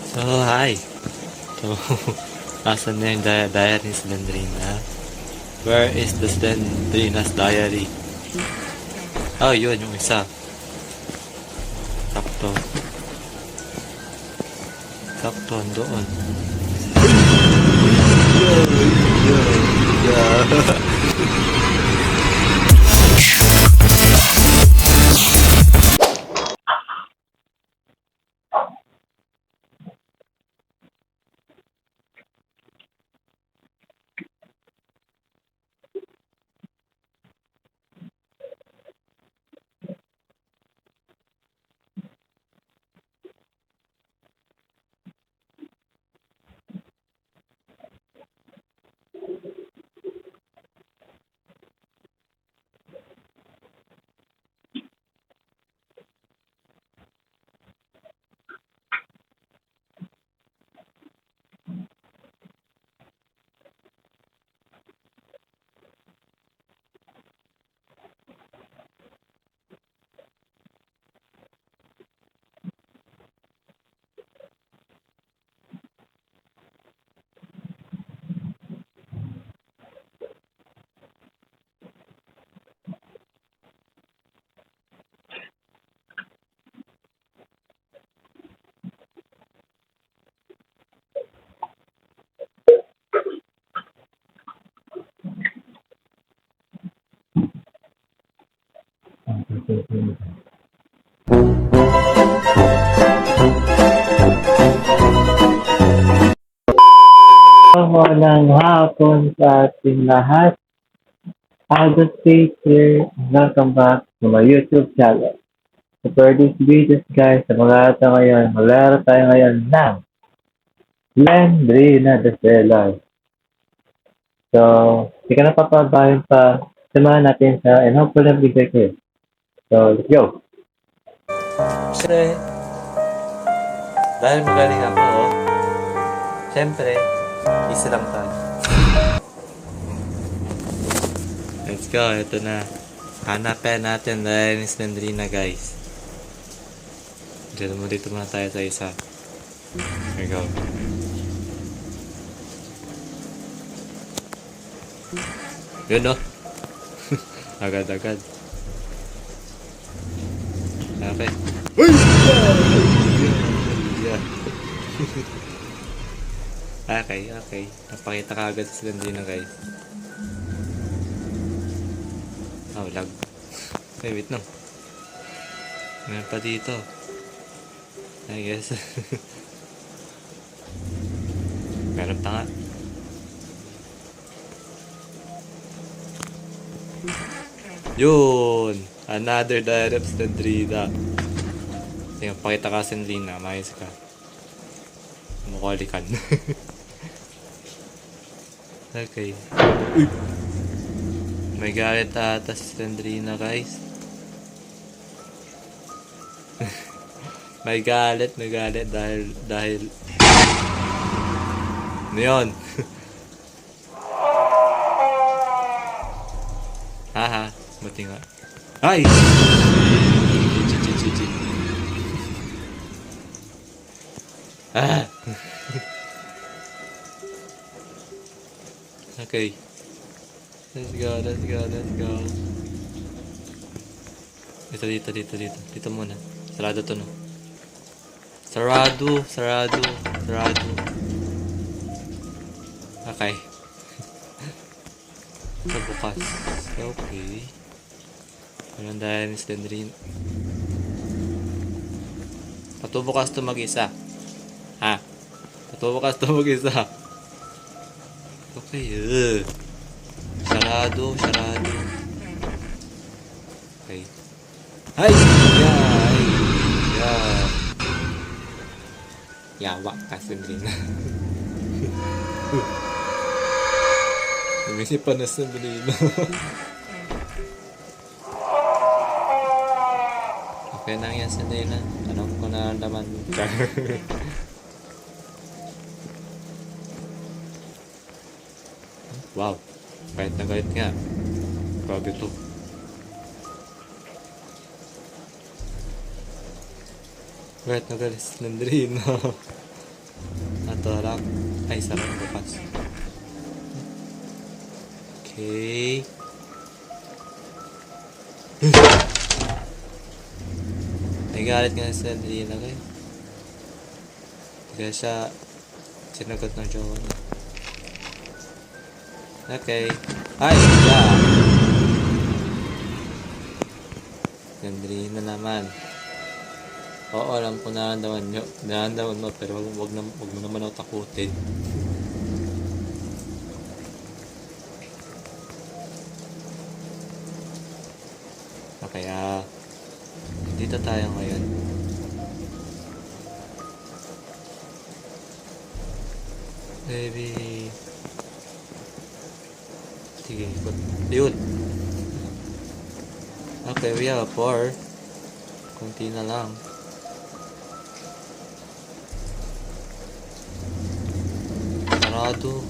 So, hi. So, asan na yung diary ni Slendrina? Where is the Slendrina's diary? Oh, yun, yung isa. Sakto. Sakto, doon. Walang hapon sa ating lahat. August State here. Welcome back to my YouTube channel. So for this videos guys, maglaro tayo ngayon ng Slendrina the Seller. So, hindi ka na papabahin pa. Samahan natin sa and hopefully bigay ko. So, let's go. Siyempre, dahil magaling ako, siyempre, isa lang tayo. Let's go, ito na. Hanapin natin dahil ni Slendrina, guys. Dito muna tayo sa isa. Here we go. Yun, no? Agad-agad. Okay. Yeah. Okay. Napakita ka agad sa Slendrina, guys. Oh, lag. Ay, wait lang. Meron pa dito. I guess. Meron pa nga. Yun! Another diary of Slendrina. Sige, pakita ka Slendrina. Mayos ka. Mukulikan. Okay. Uy! May galit ata si Slendrina, guys. may galit dahil ano yun? Haha, buti nga. Ay! Ah! Okay. Let's go. Dito. Dito muna. Sarado to, no? Sarado. Okay. Sa bukas. Okay. Walang dahil ni Slendrina. Patubukas to mag-isa. Ha? Patubukas to mag-isa. Okay. Sarado. Okay. Ay! Yawa ka, Slendrina. Lumisipan na Slendrina. Okay na yan, Slendrina. Tanong ko na naman. Wow. Kahit na kahit nga. Grabe to. Kahit na kahit Slendrina. to lang. Ay, sarap bukas. Okay. Nagalit nga sa Lina guys. Kaya siya sinagot ng jowa niya. Okay. Ay, yeah. Gandrina naman. Oo, alam ko naandaman mo, pero wag mo naman ako takutin. Kaya, dito tayo ngayon. Baby. Sige, ikot. Yun. Okay, we have 4. Kunti na lang. Sarado.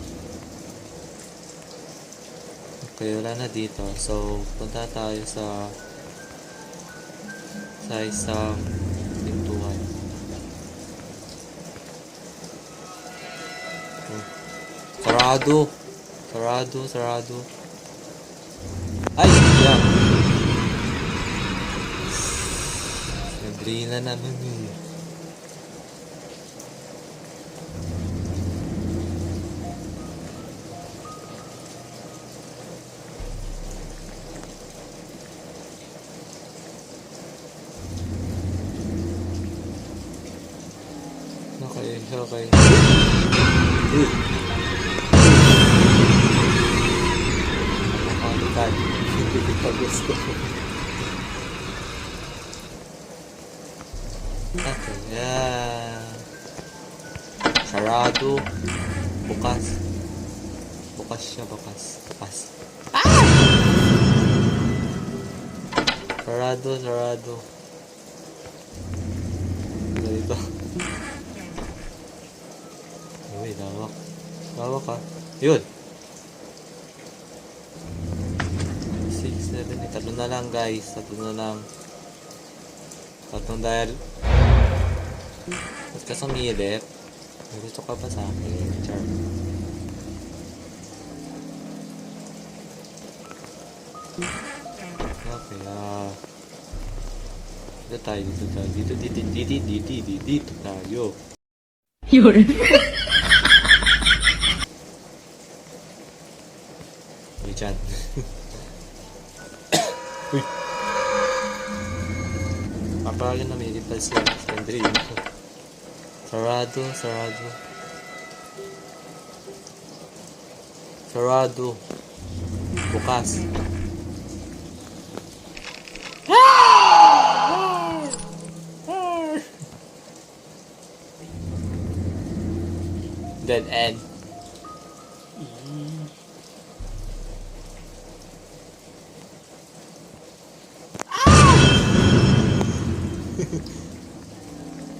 Okay, wala na dito. So, punta tayo sa isang pintuan. Sarado. Ay! Yeah! Adrena naman yun. Okay. Nakakalikan. Hindi kita gusto. Okay, yeah. Sarado. Bukas. Bukas. Sarado. Dito. Uy, lawak. Lawak ka. Yun. 6, 7, 8. Tatlo na lang guys. Tatlong dahil. Ba't ka sumilip? May gusto ka ba sa akin? Char. Okay, Dito tayo. Yun. Uy, dyan. Uy. Papagin na may ipal siya. Sandri. Sarado. Bukas. Dead end.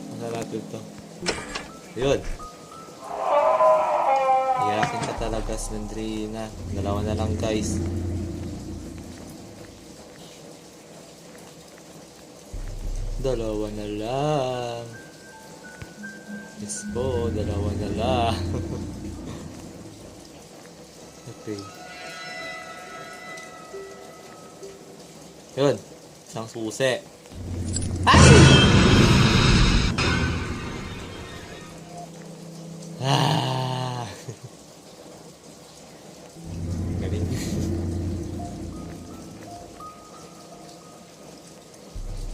Ano natin to? Yun. Iyakin ka talaga, Slendrina. Dalawa na lang, guys. Dalawa na lang. Yes po, dalawa na lang. Okay. Yun. Isang susi. Ah! Galing.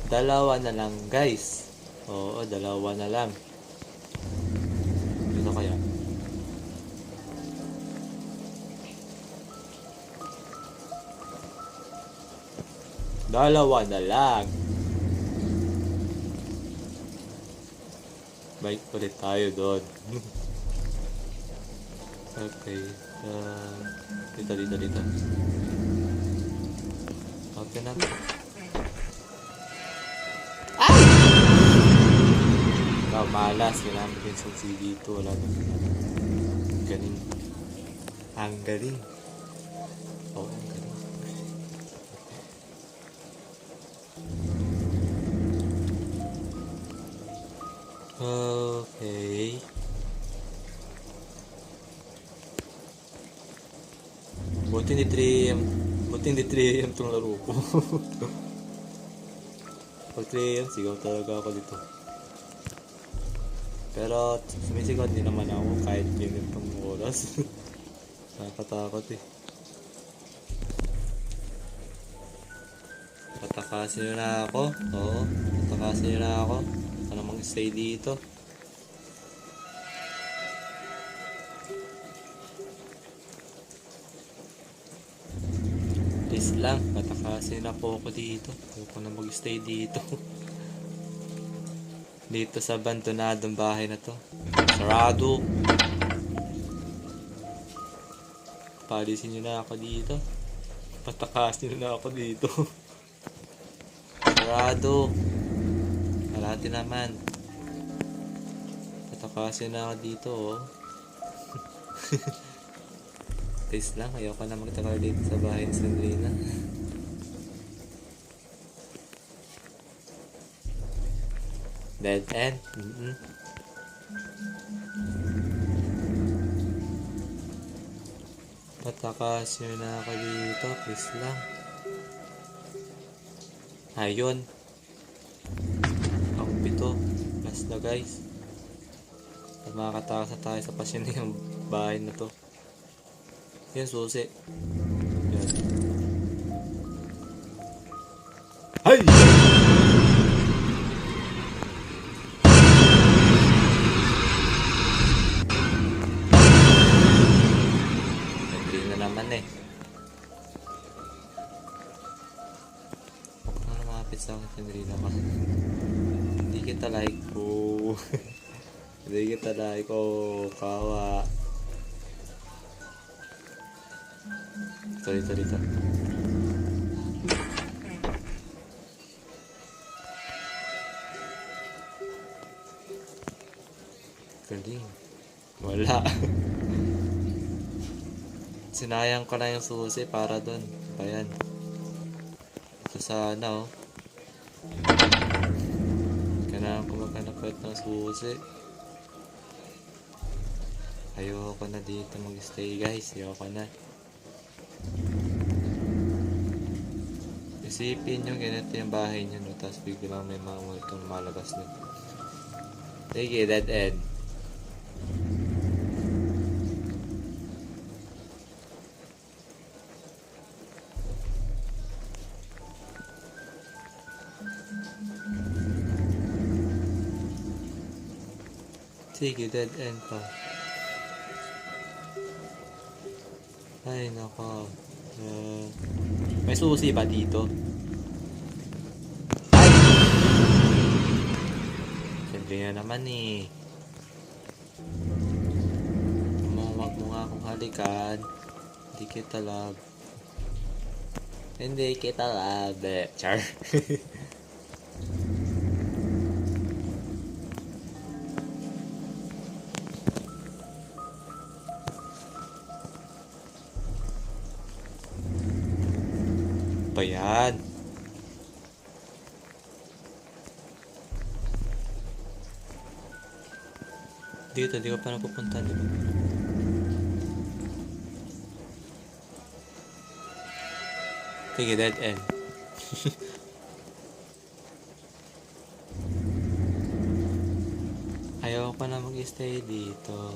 Dalawa na lang, guys. Oo, dalawa na lang. Dito kaya? Dalawa na lang. Bike ulit tayo doon. Okay. Dito. Okay na. Malas. Kailangan mo din sa dito. Wala na. Galing. Ang galing. Oo, ang galing. Okay. Buti hindi 3am. Buti hindi 3am itong laro ko. Pag 3am, sigaw talaga ako dito. Pero sumisigaw din naman ako kahit ganitong oras. Nakakatakot eh. Patakasin nyo na ako. Oo, patakasin nyo na ako. Ano mang stay dito. Please lang, patakasin na po ako dito. Ayoko na mag-stay dito. Dito sa abandonadong bahay na to. Sarado. Palisin nyo na ako dito. Patakasin nyo na ako dito. Sarado. Malati naman. Patakasin na ako dito, oh. Please lang, ayoko na magtagal dito sa bahay ni Sandrina. Dead end? Patakasin nyo na ako dito, please lang. Ayun. Ang pito. Last na guys. At makakatakas na tayo sa pasyon ng bahay na to. Yan, susi. Yan. Ay! Hindi na naman eh. Huwag na lumapit sa akin, Sandrina ka. Hindi kita like ko. Hindi kita like ko. Kawa. Dito. Galing. Wala. Sinayang ko na yung susi para doon. Ayan. Ito sana, oh. Kailangan ko maghanap ng susi. Ayoko na dito mag-stay, guys. Ayoko na. Isipin nyo, ganito yung bahay nyo, no? Tapos biglang may mga multong malabas na. Sige, dead end. Sige, dead end pa. Ay, nako. May susi ba dito? Ay! Siyempre na naman eh. Huwag mo nga akong halikan. Hindi kita love. Hindi kita love. Char. Pa yan? Dito, di ko pa napupunta, di ba? Sige, dead end. Ayaw pa na mag-stay dito.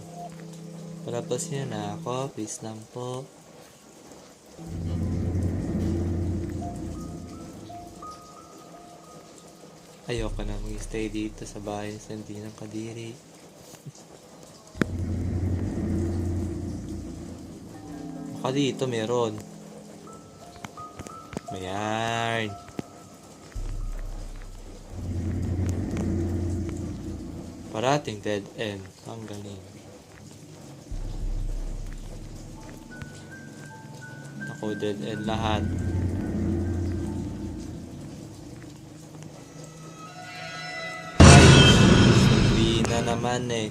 Palabas niyo na ako, please lang po. Ayoko na mag-stay dito sa bahay sa hindi ng Kadiri. Baka dito meron. Ayan. Parating dead end. Ang galing. Ako dead end lahat. Na naman eh.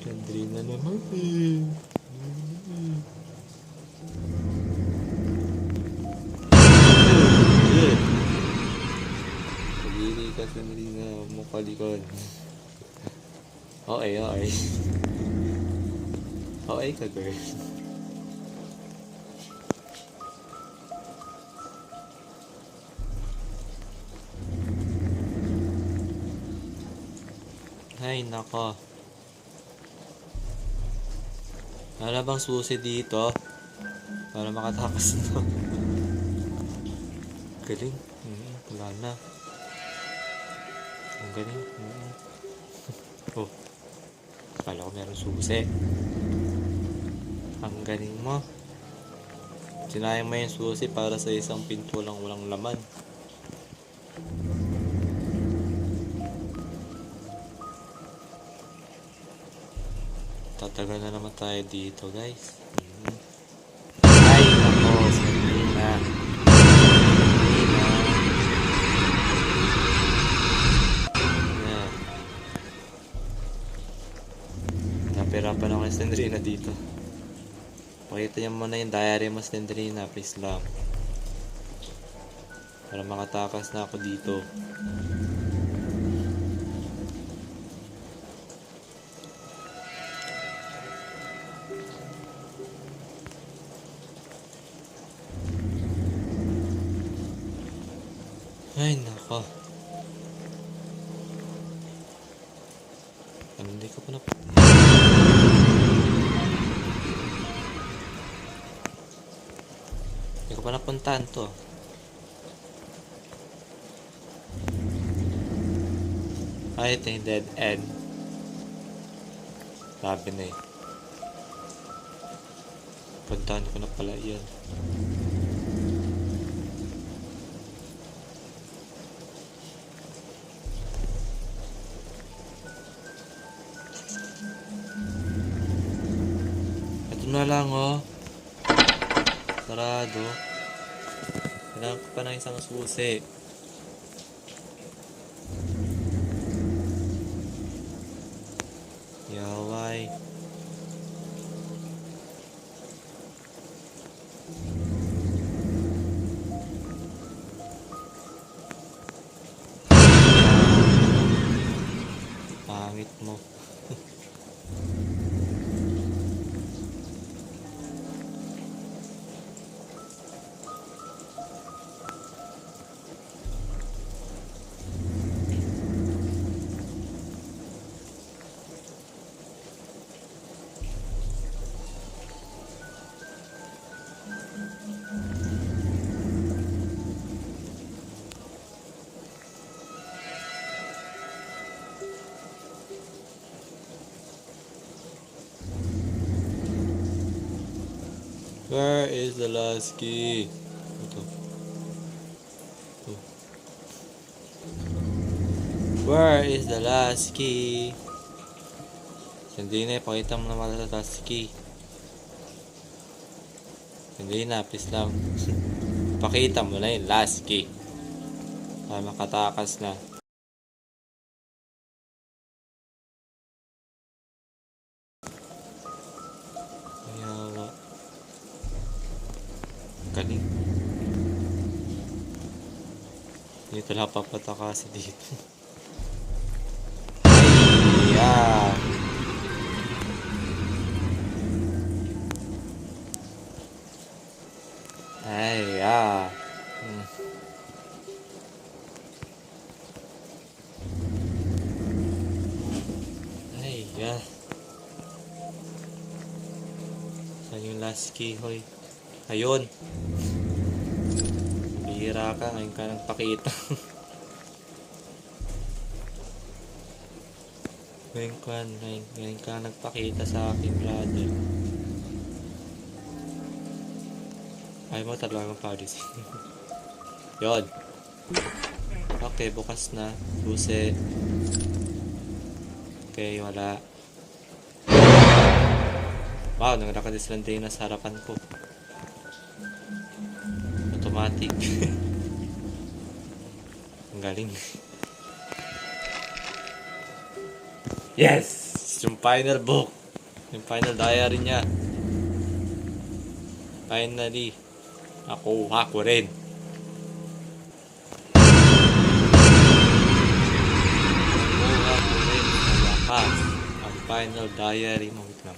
Sandrina naman eh. Pagiri ka, Sandrina. Huwag mo kalikod. Okay, okay. Okay ka, girl. Ay, nako. Wala bang susi dito? Para makatakas na. Galing. Wala na. Ang galing. Oh, kala ko meron susi. Ang galing mo. Sinayang mo yung susi para sa isang pinto lang walang laman. Tatagal na naman tayo dito, guys. Ay, nako, sandali na. Napirapan ako yung Slendrina dito. Pakita niyo muna yung diary mo, Slendrina, please lang. Para makatakas na ako dito. Ay, nako. Hindi ko pa na... Hindi ko pa napuntahan to. Ay, ito yung dead end. Sabi na eh. Puntahan ko na pala yan. Ito na lang oh. Sarado. Kailangan ko pa ng isang susi. Yaway. Pangit mo. Where is the last key? Ito. Ito. Where is the last key? Hindi na, pakita mo naman sa last key. Hindi na, please lang. Pakita mo na yung last key. Para makatakas na. Ayawa. Galing. Dito lang papatakasin dito. Ay, Ay, Ay, Saan yung last key, hoy? Ayun. Bihira ka, ngayon ka nagpakita. ngayon ka nagpakita sa akin, brother. Ayaw mo talaga ng policy. Yun. Okay, bukas na. Susi. Okay, wala. Wow, nakakadislanday na sa harapan ko. Automatic. Ang galing. Yes! Yung final book. Yung final diary niya. Finally. Nakuha ko rin. Nakuha ko rin. Sa wakas. final diary mo. Wait lang.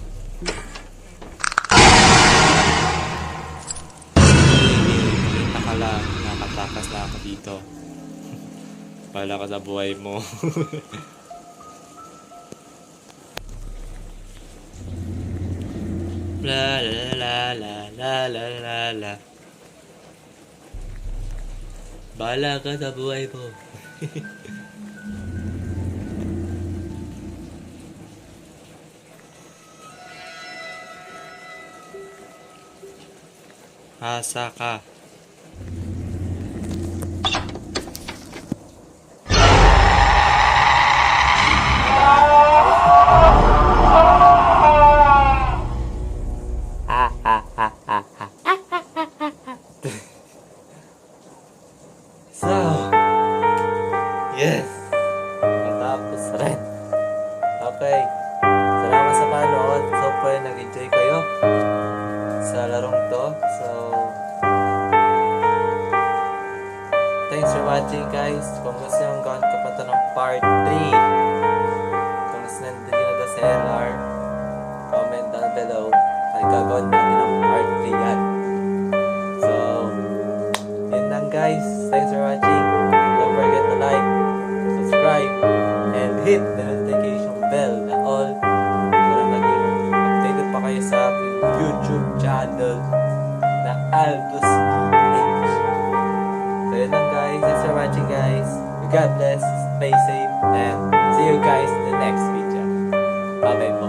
Kita ka lang, nakatakas na ako dito. Pala ka sa buhay mo. La la la la la la la la. Bala ka sa buhay mo. Asa ka. So, yes! Matapos rin. Okay. Salamat sa panood. So, far, nag-enjoy kayo sa larong to. So, thanks for watching, guys. Kung gusto nyo gawin ka pa ito ng part 3, kung gusto nyo na sa LR, comment down below. Ay gagawin natin ng part 3 yan. So, yun lang, guys. Thanks for watching. Don't forget to like, subscribe, and hit the notification bell na all para maging updated pa kayo sa aking YouTube channel na Albus H. So yun lang, guys. Thanks for watching, guys. God bless, stay safe, and see you guys in the next video. Bye-bye po.